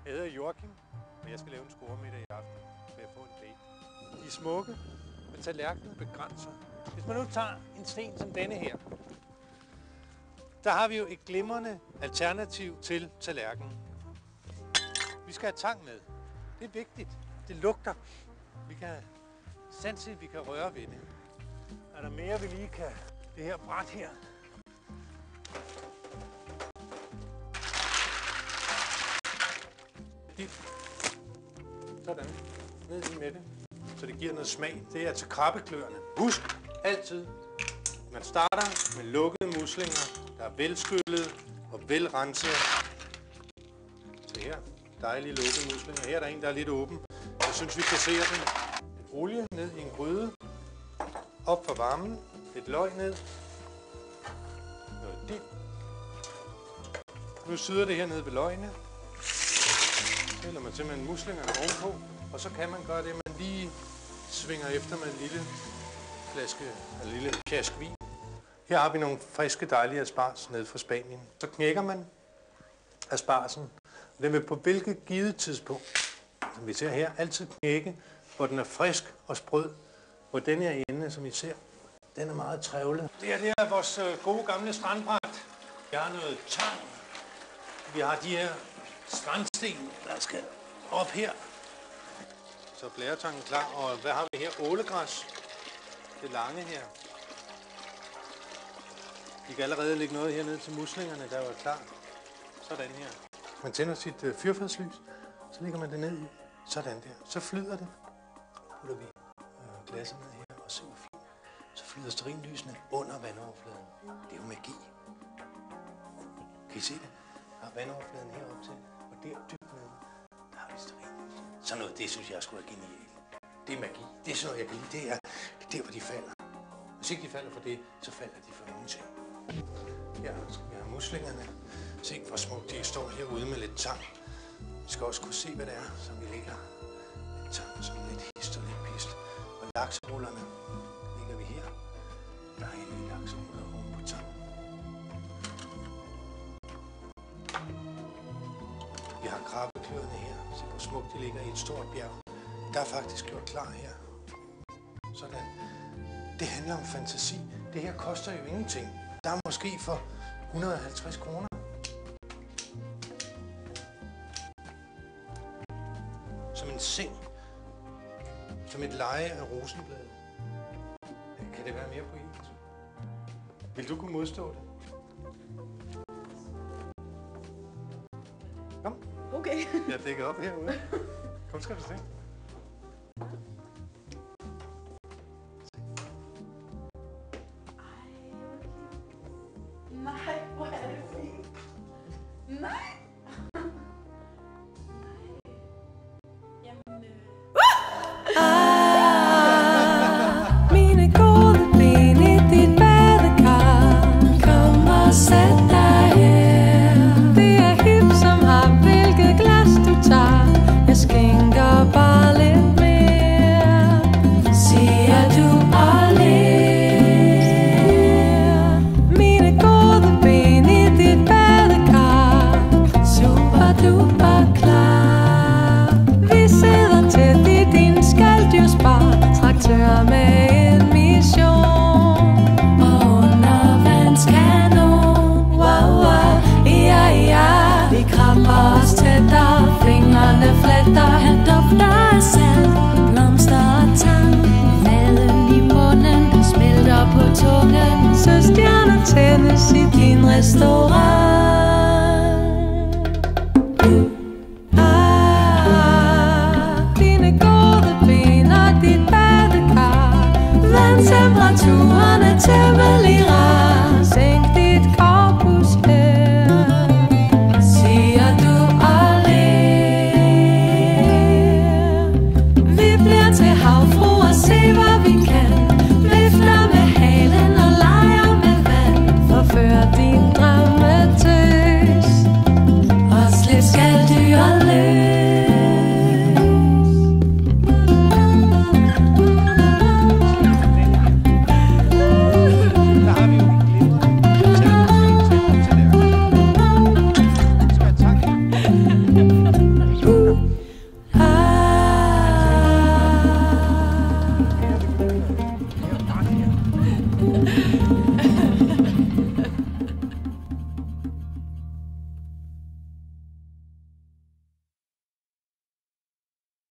Jeg hedder Joachim, og jeg skal lave en scoremiddag i aften med at få en date. De er smukke, men tallerkenen begrænser. Hvis man nu tager en sten som denne her, der har vi jo et glimrende alternativ til tallerkenen. Vi skal have tang med. Det er vigtigt. Det lugter. Vi kan sandsynligt, vi kan røre ved det. Er der mere, vi lige kan? Det her bræt her. Sådan. Ned i med det. Så det giver noget smag. Det er til krabbekløerne. Husk altid, man starter med lukkede muslinger, der er velskyllet og velrenset. Se her. Dejlige lukkede muslinger. Her er der en, der er lidt åben. Jeg synes, vi kasserer den. Lidt olie ned i en gryde. Op for varmen. Lidt løg ned. Noget dild. Nu syder det her ned ved løgene. Så hælder man simpelthen muslingerne ovenpå. Og så kan man gøre det, at man lige svinger efter med en lille kask vin. Her har vi nogle friske, dejlige asparges nede fra Spanien. Så knækker man aspargesen. Den vil på hvilket givet tidspunkt, som vi ser her, altid knække, hvor den er frisk og sprød. Hvor den her ende, som I ser, den er meget trævlet. Det er vores gode gamle strandbræt. Vi har noget tang. Vi har de her strandsten, der skal op her. Så blæretangen klar. Og hvad har vi her? Ålegræs. Det lange her. Vi kan allerede lægge noget hernede til muslingerne, der var klar. Sådan her. Man tænder sit fyrfadslys, så lægger man det ned i. Sådan der. Så flyder det. Putter vi glasset ned her og se hvor fint. Så flyder stearinlysene under vandoverfladen. Det er jo magi. Kan I se det? Der er vandoverfladen heroppe til, og der dybt nede, der har vi stearinlysene. Sådan noget, det synes jeg skulle være genialt. Det er magi. Det er sådan noget, jeg kan lide. Det er der, hvor de falder. Hvis ikke de falder for det, så falder de for nogen ting. Her skal vi have muslingerne. Se, hvor smukt de står herude med lidt tang. Vi skal også kunne se, hvad det er, som vi lægger. Lidt tang, som lidt hist og lidt pist. Og lakserullerne lægger vi her. Dejlige lakseruller oven på tang. Vi har krabbekløerne her. Se, hvor smukt de ligger i et stort bjerg. Der er faktisk gjort klar her. Sådan. Det handler om fantasi. Det her koster jo ingenting. Der er måske for 150 kroner. Som en seng. Som et leje af rosenblade. Kan det være mere på engelsk? Vil du kunne modstå det? Kom. Okay. Jeg dækker op herude. Kom, skal du se. Nej, hvor er det fint. Nej. Mine gode ben i dit badekar. Kom og sæt dig her. Det er hip som har hvilket glas du tager. Jeg skænker bare lidt mere. Siger du og ler. Mine gode ben i dit badekar. Super duper klar. Vi sidder tæt i din skalddyrsbar. Traktør med en mission. Og undervandskanon. Wow, wow, ja, ja. Vi krabber os tættere. Fingrene fletter. Han dufter af salt, blomster og tang. Maden i munden smelter på tungen. Så stjerner tændes i din restaurant.